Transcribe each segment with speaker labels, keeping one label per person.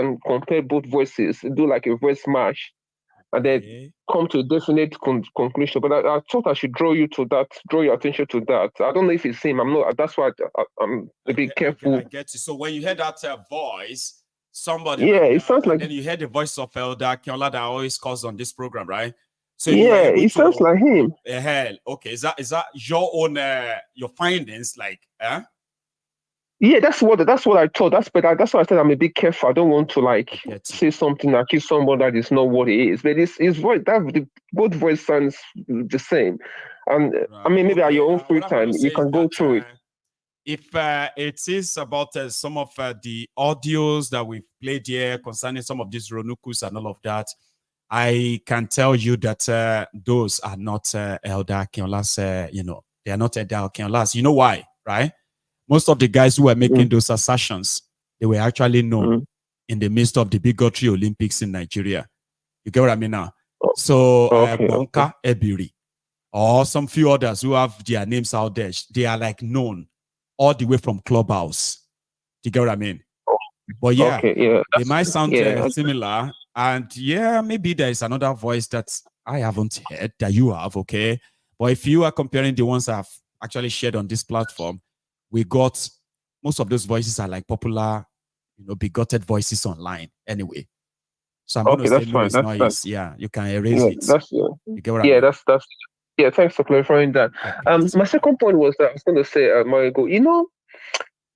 Speaker 1: and compare both voices, do like a voice match, and then
Speaker 2: Okay.
Speaker 1: come to a definite conclusion. But I thought I should draw your attention to that. I don't know if it's him. I'm not. That's why I'm a bit
Speaker 2: I
Speaker 1: careful.
Speaker 2: get you. So when you heard that voice, somebody
Speaker 1: Yeah,
Speaker 2: like
Speaker 1: it
Speaker 2: that,
Speaker 1: sounds
Speaker 2: and
Speaker 1: like
Speaker 2: then you heard the voice of Elder Kiola that always calls on this program, right? So you were
Speaker 1: yeah,
Speaker 2: able
Speaker 1: it sounds
Speaker 2: to
Speaker 1: like him.
Speaker 2: hell, okay. Is that your own your findings? Like,
Speaker 1: Yeah, that's what I thought. That's why I said I'm a bit careful. I don't want to
Speaker 2: I
Speaker 1: like
Speaker 2: get you.
Speaker 1: say something that accuse someone that is not what it is. But it's voice both voice sounds the same. And I
Speaker 2: Right.
Speaker 1: mean, maybe at
Speaker 2: Okay.
Speaker 1: your own free
Speaker 2: What I'm going
Speaker 1: time,
Speaker 2: to
Speaker 1: you
Speaker 2: say is
Speaker 1: can go
Speaker 2: that
Speaker 1: through it.
Speaker 2: if it is about some of the audios that we've played here concerning some of these Ronukus and all of that, I can tell you that those are not Elder Kiola's, they are not Elder Kiola's. You know why, right? Most of the guys who were making
Speaker 1: Mm,
Speaker 2: those assertions, they were actually known
Speaker 1: mm.
Speaker 2: in the midst of the bigotry Olympics in Nigeria. You get what I mean now? So
Speaker 1: Okay, okay.
Speaker 2: Bonka Ebiri or some few others who have their names out there, they are like known all the way from Clubhouse. Do you get what I mean? But yeah,
Speaker 1: Okay, yeah.
Speaker 2: they might sound
Speaker 1: Yeah.
Speaker 2: similar. And yeah, maybe there is another voice that I haven't heard that you have, okay? But if you are comparing the ones I've actually shared on this platform, we got most of those voices are like popular, bigoted voices online anyway. So I'm going to
Speaker 1: Okay,
Speaker 2: say,
Speaker 1: that's
Speaker 2: no,
Speaker 1: fine.
Speaker 2: it's not his. Yeah, you can erase
Speaker 1: Yeah,
Speaker 2: it.
Speaker 1: that's
Speaker 2: You get what I
Speaker 1: yeah,
Speaker 2: mean?
Speaker 1: that's yeah. Thanks for clarifying that.
Speaker 2: I get
Speaker 1: My
Speaker 2: you.
Speaker 1: second point was that I was going to say a while ago.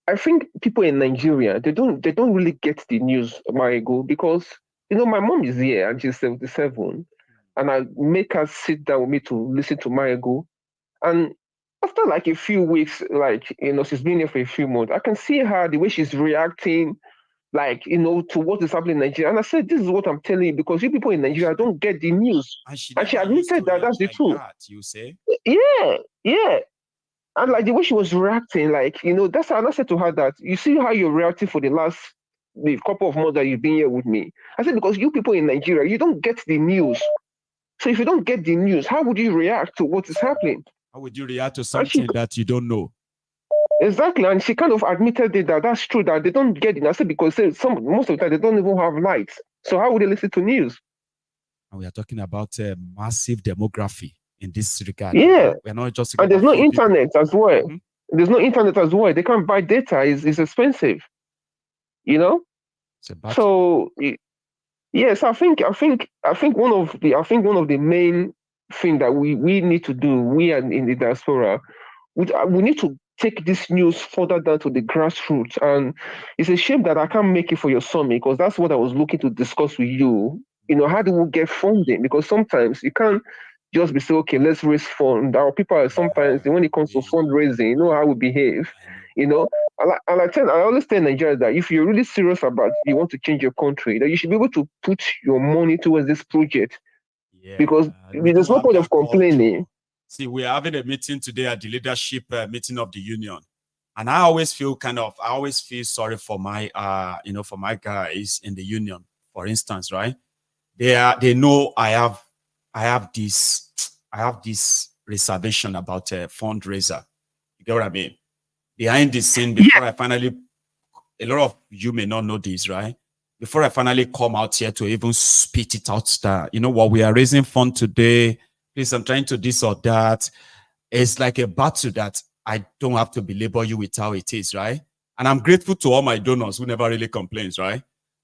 Speaker 1: I think people in Nigeria they don't really get the news a while ago because my mom is here and she's 77, and I make her sit down with me to listen to Marigo. And after like a few weeks, like she's been here for a few months, I can see her the way she's reacting, like to what is happening in Nigeria. And I said, this is what I'm telling you because you people in Nigeria don't get the news.
Speaker 2: And she
Speaker 1: And she
Speaker 2: never used
Speaker 1: admitted
Speaker 2: to
Speaker 1: that
Speaker 2: react
Speaker 1: that's the
Speaker 2: like
Speaker 1: truth.
Speaker 2: that, you say?
Speaker 1: Yeah, yeah. And like the way she was reacting, like, that's how I said to her that you see how you're reacting for the couple of months that you've been here with me. I said, because you people in Nigeria, you don't get the news. So if you don't get the news, how would you react to what is happening?
Speaker 2: How would you react to
Speaker 1: And she
Speaker 2: something that you don't know?
Speaker 1: exactly, and she kind of admitted it that that's true that they don't get it. I said because most of the time they don't even have lights. So how would they listen to news?
Speaker 2: And we are talking about a massive demography in this regard.
Speaker 1: Yeah,
Speaker 2: We are not just talking
Speaker 1: and there's
Speaker 2: about
Speaker 1: no
Speaker 2: few people.
Speaker 1: internet as well.
Speaker 2: Mhm.
Speaker 1: There's no internet as well. They can't buy data. It's expensive. You know.
Speaker 2: It's a battle.
Speaker 1: So yes, I think one of the main thing that we need to do, we are in the diaspora, we need to take this news further down to the grassroots. And it's a shame that I can't make it for your summit because that's what I was looking to discuss with you. How do we get funding? Because sometimes you can't just be say, okay, let's raise fund. Our people are sometimes when it comes to
Speaker 2: We,
Speaker 1: fundraising, how we behave.
Speaker 2: I know.
Speaker 1: You know, I always tell Nigerians that if you're really serious about you want to change your country, that you should be able to put your money towards this project
Speaker 2: Yeah,
Speaker 1: because
Speaker 2: we
Speaker 1: there's
Speaker 2: don't
Speaker 1: no
Speaker 2: have
Speaker 1: point
Speaker 2: that
Speaker 1: of
Speaker 2: culture.
Speaker 1: complaining.
Speaker 2: See, we're having a meeting today at the leadership meeting of the union. And I always feel sorry for my for my guys in the union, for instance, right? They know I have this reservation about a fundraiser. You get what I mean? Behind the scene, before I finally, a lot of you may not know this, right? Before I finally come out here to even spit it out, that what, we are raising fund today. Please, I'm trying to this or that. It's like a battle that I don't have to belabor you with how it is, right? And I'm grateful to all my donors who never really complains, right?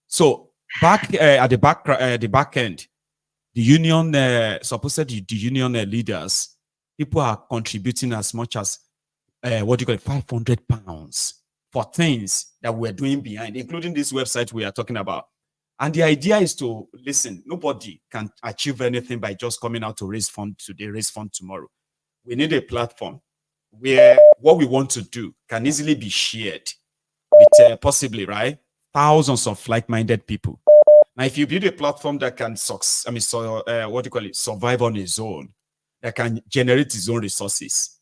Speaker 2: So back at the back end, the union, supposedly the union leaders, people are contributing as much as what do you call it, £500 for things that we're doing behind, including this website we are talking about. And the idea is to listen. Nobody can achieve anything by just coming out to raise fund today, raise fund tomorrow. We need a platform where what we want to do can easily be shared with possibly, right, thousands of like-minded people. Now, if you build a platform that can, what do you call it, survive on its own, that can generate its own resources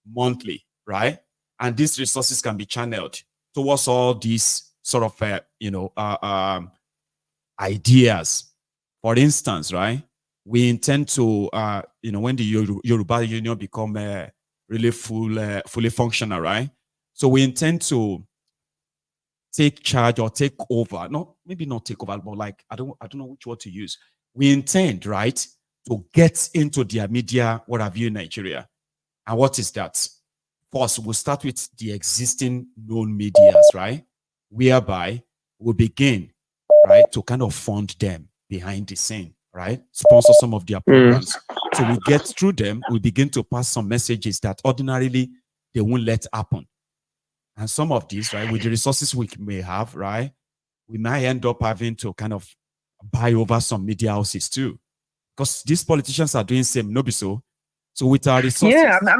Speaker 2: monthly, right? And these resources can be channeled towards all these sort of, ideas. For instance, right? We intend to, when the Yoruba Union become really fully functional, right? So we intend to take charge or take over. No, maybe not take over, but like I don't know which word to use. We intend, right, to get into their media, what have you, in Nigeria. And what is that? First, we'll start with the existing known medias, right? Whereby we begin, right, to kind of fund them behind the scene, right? Sponsor some of their programs. So we get through them, we begin to pass some messages that ordinarily they won't let happen. And some of these, right, with the resources we may have, right, we might end up having to kind of buy over some media houses too. Because these politicians are doing same, no be so. So with our resources,
Speaker 1: yeah, I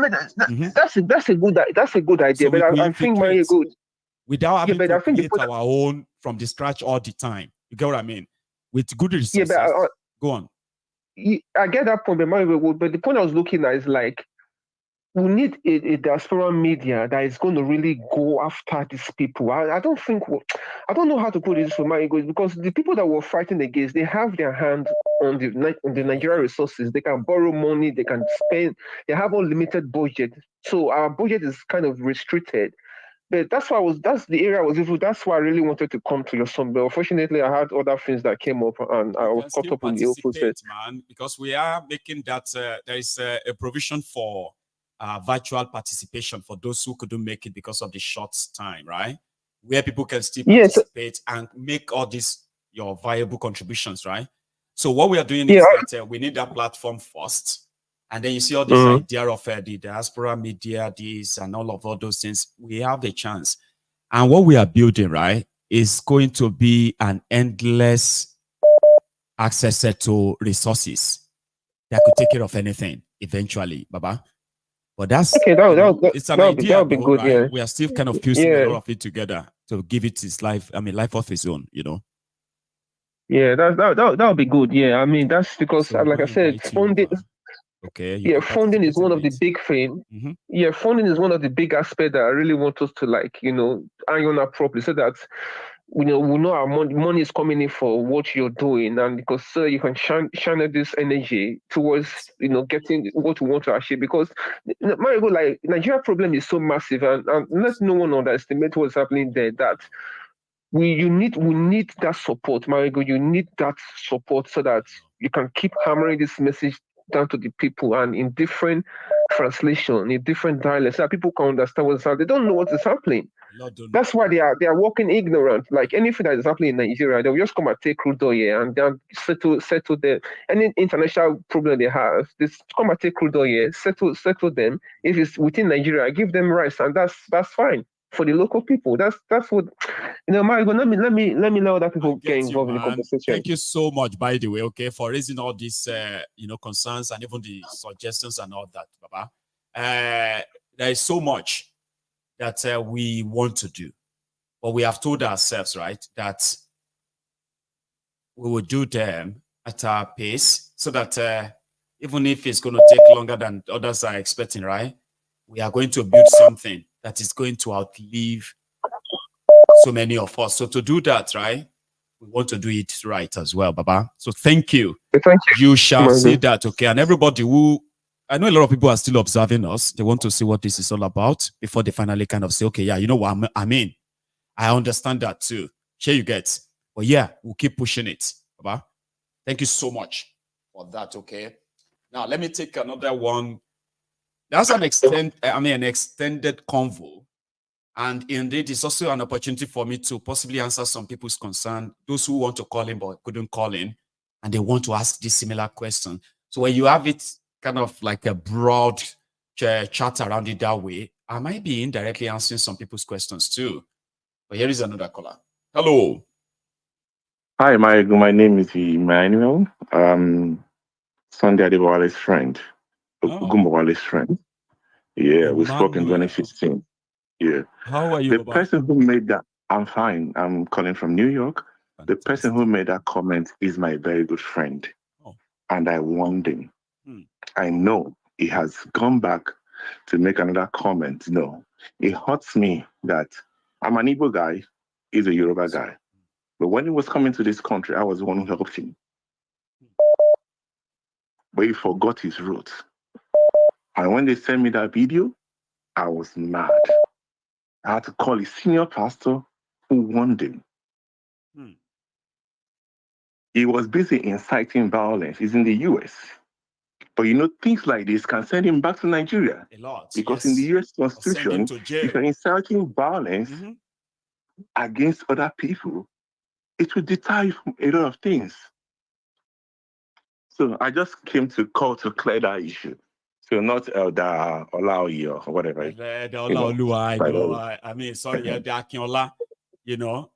Speaker 1: mean that's a good idea.
Speaker 2: so
Speaker 1: but I think my good
Speaker 2: without having
Speaker 1: but
Speaker 2: to
Speaker 1: I think
Speaker 2: create our own from the scratch all the time. You get what I mean? With good resources, go on.
Speaker 1: I get that point, but the point I was looking at is like we need a diaspora media that is going to really go after these people. I don't know how to put this for my ego, because the people that we're fighting against, they have their hand on the Nigerian resources. They can borrow money, they can spend, they have unlimited budget. So our budget is kind of restricted. But that's the area I was into. That's why I really wanted to come to your son. But unfortunately, I had other things that came up, and I was caught up in the whole process.
Speaker 2: Man, because we are making that there is a provision for virtual participation for those who couldn't make it because of the short time, right? Where people can still participate and make all these your viable contributions, right? So what we are doing is that we need that platform first. And then you see all this idea of the diaspora media, this and all those things. We have the chance. And what we are building, right, is going to be an endless access to resources that could take care of anything eventually, Baba. But that's
Speaker 1: okay.
Speaker 2: It's an idea,
Speaker 1: that'll be good,
Speaker 2: right?
Speaker 1: Yeah.
Speaker 2: We are still kind of fusing a lot of it together to give it its life. I mean, life of its own,
Speaker 1: Yeah, that'll be good. Yeah, I mean that's because,
Speaker 2: So
Speaker 1: like I said, funding.
Speaker 2: Okay.
Speaker 1: Yeah, funding is one of the big things. Yeah, funding is one of the big aspects that I really want us to iron up properly, so that we know our money is coming in for what you're doing, and because you can channel this energy towards getting what we want to achieve. Because like Nigeria problem is so massive, and let no one underestimate what's happening there. That we need that support, Marigo. You need that support so that you can keep hammering this message down to the people, and in different translation, in different dialects, so that people can understand what's happening. They don't know what is happening. That's why they are walking ignorant. Like anything that is happening in Nigeria, they'll just come and take crude oil and then settle any international problem they have. They come and take crude oil, settle them. If it's within Nigeria, give them rights, and that's fine for the local people. That's what Marigo. Let me let other people get involved in the conversation.
Speaker 2: Thank you so much, by the way, okay, for raising all these concerns and even the suggestions and all that, Baba. There is so much that we want to do, but we have told ourselves, right, that we will do them at our pace, so that even if it's going to take longer than others are expecting, right, we are going to build something that is going to outlive so many of us. So to do that, right, we want to do it right as well, Baba. So thank you.
Speaker 1: Thank you.
Speaker 2: You shall see that, okay? And everybody I know a lot of people are still observing us. They want to see what this is all about before they finally kind of say, okay, yeah, you know what I mean? I understand that too. Sure you get. But yeah, we'll keep pushing it, Baba. Thank you so much for that, okay? Now, let me take another one. That's an extended convo. And indeed, it's also an opportunity for me to possibly answer some people's concern, those who want to call in but couldn't call in, and they want to ask this similar question. So when you have it kind of like a broad chat around it that way, I might be indirectly answering some people's questions too. But here is another caller. Hello.
Speaker 3: Hi, my name is Emmanuel. Sunday Adebowale's friend. Ogunbowale's friend. Yeah, we spoke in 2016. Yeah.
Speaker 2: How are you?
Speaker 3: The person who made that, I'm fine. I'm calling from New York. Fantastic. The person who made that comment is my very good friend. And I warned him. I know he has gone back to make another comment. No, it hurts me that I'm an Igbo guy, he's a Yoruba guy. But when he was coming to this country, I was the one who helped him. But he forgot his roots. And when they sent me that video, I was mad. I had to call his senior pastor who warned him. He was busy inciting violence. He's in the US. But things like this can send him back to Nigeria.
Speaker 2: A lot.
Speaker 3: Because
Speaker 2: yes.
Speaker 3: in the US Constitution, if you're inciting violence against other people, it will deter you from a lot of things. So I just came to call to clear that issue. So not Elder Olaoye or whatever.
Speaker 2: I mean, sorry, Elder Akinola.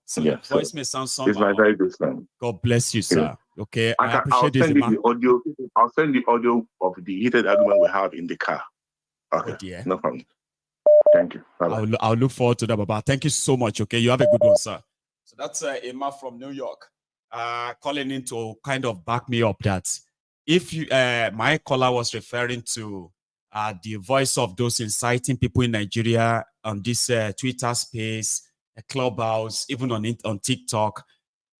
Speaker 2: So
Speaker 3: yeah,
Speaker 2: the voice may sound somehow.
Speaker 3: It's my very good friend.
Speaker 2: God bless you, sir. Okay,
Speaker 3: I'll send you the audio. I'll send the audio of the heated argument we have in the car. Okay,
Speaker 2: oh dear.
Speaker 3: No problem. Thank you.
Speaker 2: I'll look forward to that, Baba. Thank you so much. Okay, you have a good one, sir. So that's Emma from New York, calling in to kind of back me up that if you, my caller was referring to the voice of those inciting people in Nigeria on this Twitter space, Clubhouse, even on TikTok,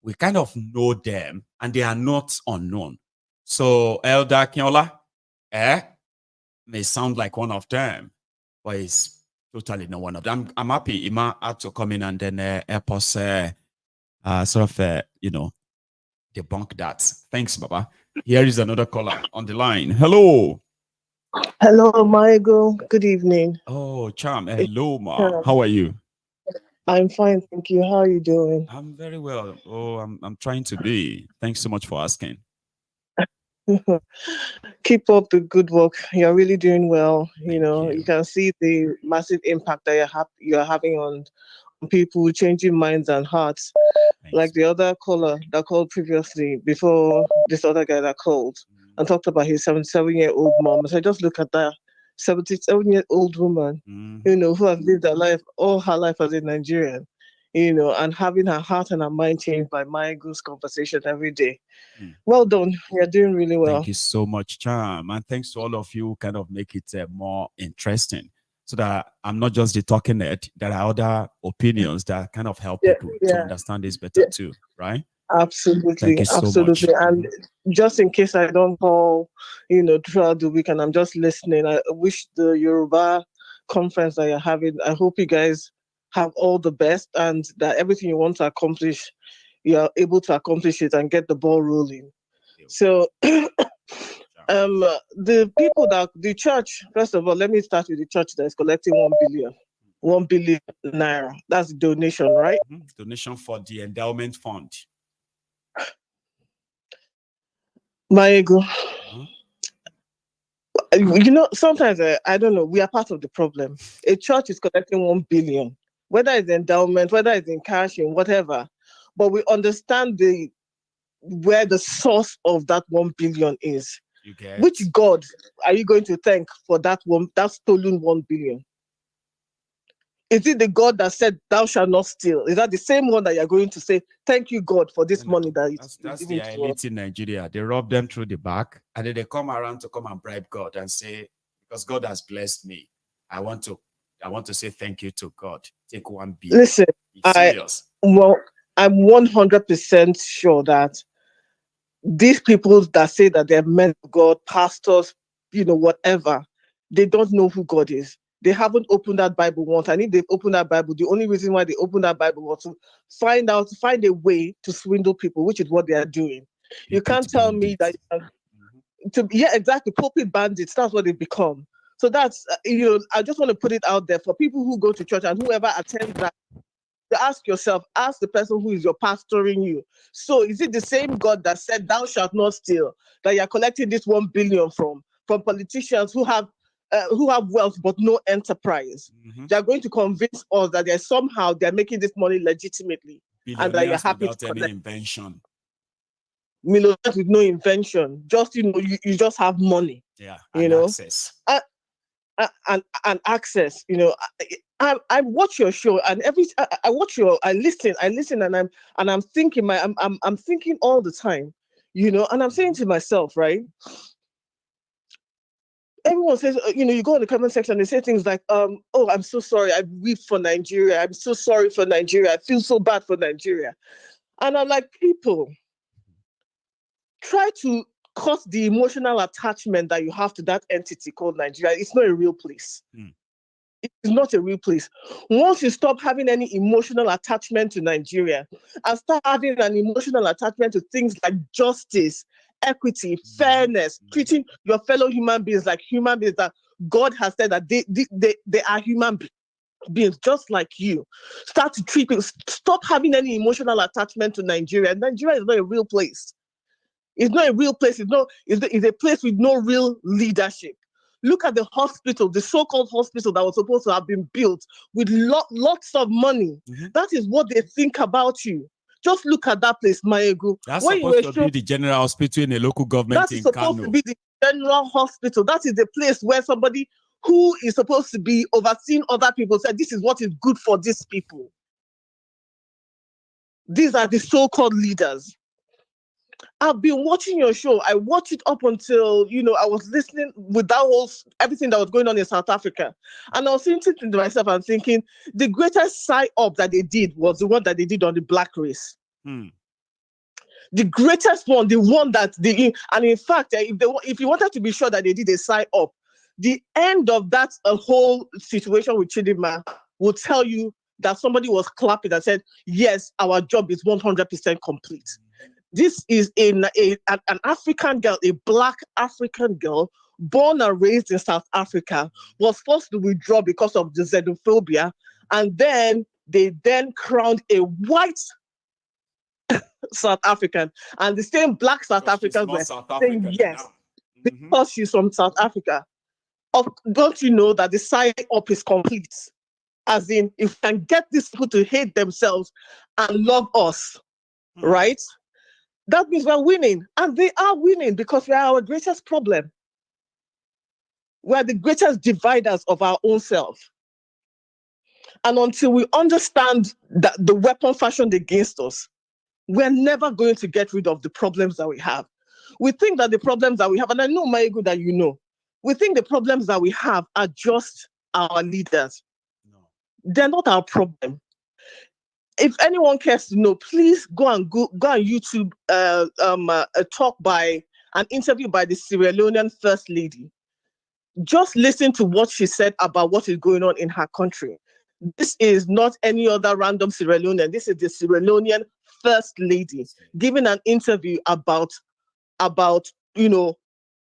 Speaker 2: we kind of know them and they are not unknown. So Elder Akinola, may sound like one of them, but it's totally not one of them. I'm happy Ima had to come in and then help us debunk that. Thanks, Baba. Here is another caller on the line. Hello.
Speaker 4: Hello, Michael. Good evening.
Speaker 2: Oh, Charm. Hello, Ma. How are you?
Speaker 4: I'm fine, thank you. How are you doing?
Speaker 2: I'm very well. Oh, I'm trying to be. Thanks so much for asking.
Speaker 4: Keep up the good work. You're really doing well. You can see the massive impact that you're having on people, changing minds and hearts. Thanks. Like the other caller that called previously, before this other guy that called and talked about his 77-year-old mom. So just look at that 77-year-old woman, who has lived all her life as a Nigerian, and having her heart and her mind changed by my Goose conversation every day. Well done. You're doing really well.
Speaker 2: Thank you so much, Charm. And thanks to all of you who kind of make it more interesting so that I'm not just the talking head. There are other opinions that kind of help people to understand this better too, right?
Speaker 4: Absolutely.
Speaker 2: Thank you so
Speaker 4: absolutely.
Speaker 2: much.
Speaker 4: And just in case I don't call, throughout the week and I'm just listening, I wish the Yoruba conference that you're having, I hope you guys have all the best and that everything you want to accomplish, you are able to accomplish it and get the ball rolling. So the people the church, first of all, let me start with the church that is collecting 1 billion naira. That's donation, right?
Speaker 2: Donation for the endowment fund.
Speaker 4: Maego, sometimes I don't know, we are part of the problem. A church is collecting 1 billion, whether it's endowment, whether it's in cash, in whatever, but we understand where the source of that 1 billion is. Which God are you going to thank for that stolen 1 billion? Is it the God that said, "Thou shalt not steal"? Is that the same one that you're going to say, "Thank you, God, for this money that
Speaker 2: that's the elite in Nigeria. They rob them through the back, and then they come around to come and bribe God and say, "Because God has blessed me, I want to say thank you to God. Take 1 billion."
Speaker 4: Listen, I'm 100% sure that these people that say that they're men of God, pastors, whatever, they don't know who God is. They haven't opened that Bible once. And if they've opened that Bible, the only reason why they opened that Bible was to find a way to swindle people, which is what they are doing. You can't tell me that exactly, pulpit bandits, that's what they've become. So that's, I just want to put it out there for people who go to church and whoever attends that. To ask the person who is your pastoring you. So is it the same God that said, "Thou shalt not steal," that you're collecting this 1 billion from politicians who have wealth but no enterprise? They're going to convince us that they're making this money legitimately, and that you're happy
Speaker 2: without any invention.
Speaker 4: Millionaires with no invention. Just you just have money.
Speaker 2: Yeah, and access.
Speaker 4: And access. I watch your show, and I listen, and I'm thinking I'm thinking all the time, and I'm saying to myself, right? Everyone says, you go in the comment section, they say things like, "Oh, I'm so sorry, I weep for Nigeria. I'm so sorry for Nigeria. I feel so bad for Nigeria," and I'm like, people, try to cut the emotional attachment that you have to that entity called Nigeria. It's not a real place. It's not a real place. Once you stop having any emotional attachment to Nigeria and start having an emotional attachment to things like justice, equity, fairness, treating your fellow human beings like human beings that God has said that they are human beings just like you. Start to treat people. Stop having any emotional attachment to Nigeria. Nigeria is not a real place. It's not a real place. It's a place with no real leadership. Look at the hospital, the so-called hospital that was supposed to have been built with lots of money. That is what they think about you. Just look at that place, Maegu.
Speaker 2: That's supposed to be the general hospital in a local government in Kano.
Speaker 4: That's supposed to be the general hospital. That is the place where somebody who is supposed to be overseeing other people said, this is what is good for these people. These are the so-called leaders. I've been watching your show. I watched it up until, I was listening with everything that was going on in South Africa. And I was thinking to myself and thinking, the greatest psy-op that they did was the one that they did on the black race. The greatest one, the one that and in fact, if you wanted to be sure that they did a psy-op, the end of that whole situation with Chidinma will tell you that somebody was clapping and said, yes, our job is 100% complete. This is an African girl, a black African girl, born and raised in South Africa, was forced to withdraw because of the xenophobia, and then they crowned a white South African, and the same black South Africans were saying yes, because she's from South Africa. Don't you know that the psy-op is complete? As in, if we can get these people to hate themselves and love us, right? That means we're winning. And they are winning because we are our greatest problem. We are the greatest dividers of our own self. And until we understand that the weapon fashioned against us, we're never going to get rid of the problems that we have. We think that the problems that we have, and I know, Maegu, that you know, we think the problems that we have are just our leaders. No. They're not our problem. If anyone cares to know, please go on YouTube a talk by an interview by the Sierra Leonean First Lady. Just listen to what she said about what is going on in her country. This is not any other random Sierra Leonean. This is the Sierra Leonean First Lady giving an interview about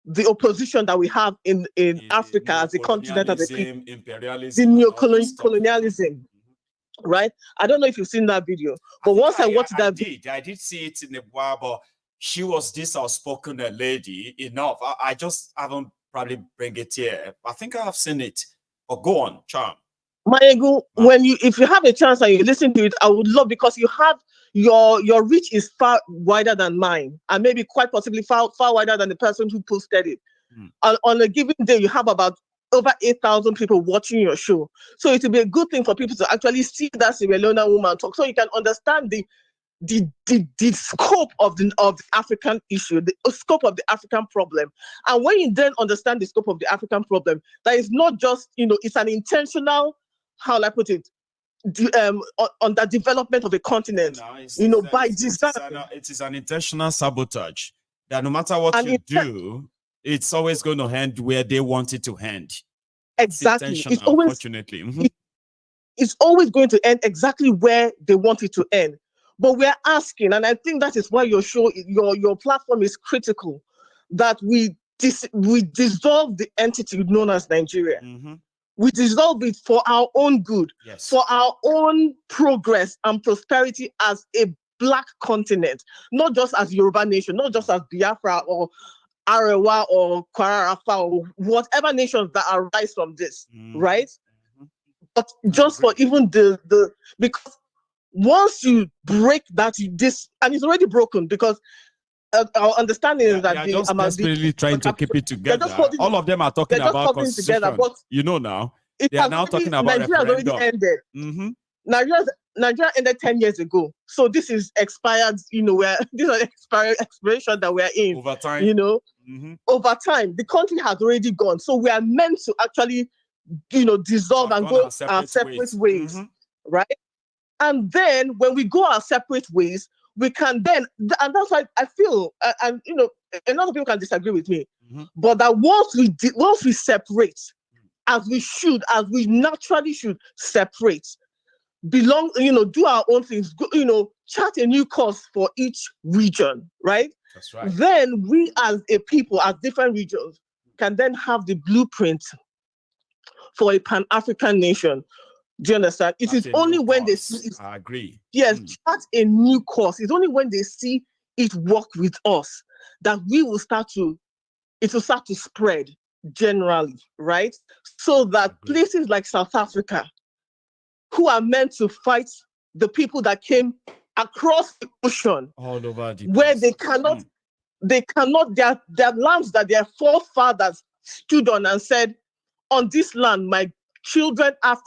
Speaker 4: the opposition that we have in Africa as a continent of the people. The neo-colonialism. Right? I don't know if you've seen that video, but once I watched that
Speaker 2: video, I did see it in the bar, but she was this outspoken lady enough. I just haven't probably bring it here. I think I have seen it. But go on, Charm.
Speaker 4: Maegu, if you have a chance and you listen to it, I would love, because you have your reach is far wider than mine, and maybe quite possibly far wider than the person who posted it. On a given day, you have about over 8,000 people watching your show. So it will be a good thing for people to actually see that Sierra Leonean woman talk, so you can understand the scope of the African issue, the scope of the African problem. And when you then understand the scope of the African problem, that is not just, it's an intentional, how will I put it, on the development of a continent, by design.
Speaker 2: It is an intentional sabotage that no matter what you do, it's always going to end where they want it to end.
Speaker 4: Exactly.
Speaker 2: It's always, unfortunately.
Speaker 4: It's always going to end exactly where they want it to end. But we're asking, and I think that is why your show, your platform is critical, that we dissolve the entity known as Nigeria. We dissolve it for our own good, for our own progress and prosperity as a black continent, not just as Yoruba nation, not just as Biafra or Arewa or Kwara or whatever nations that arise from this, right? But just for even because once you break that, and it's already broken, because our understanding is that
Speaker 2: they are just desperately trying to keep it together. All of them are talking about constitution. Together, but now they are now talking about
Speaker 4: Nigeria has already ended. Nigeria ended 10 years ago. So this is expired, where this is expiration that we're in.
Speaker 2: Over time.
Speaker 4: Over time. The country has already gone. So we are meant to actually, dissolve and go our separate ways. Right? And then when we go our separate ways, we can then, and that's why I feel, and a lot of people can disagree with me, but that once we separate as we naturally should separate, belong, do our own things, chart a new course for each region, right?
Speaker 2: That's right.
Speaker 4: Then we as a people, as different regions, can then have the blueprint for a Pan-African nation. Do you understand? It is only when they see it.
Speaker 2: I agree.
Speaker 4: Yes, chart a new course. It's only when they see it work with us that it will start to spread generally, right? So that places like South Africa, who are meant to fight the people that came across the ocean,
Speaker 2: all over the
Speaker 4: where
Speaker 2: place.
Speaker 4: they cannot, their lands that their forefathers stood on and said, on this land, my children after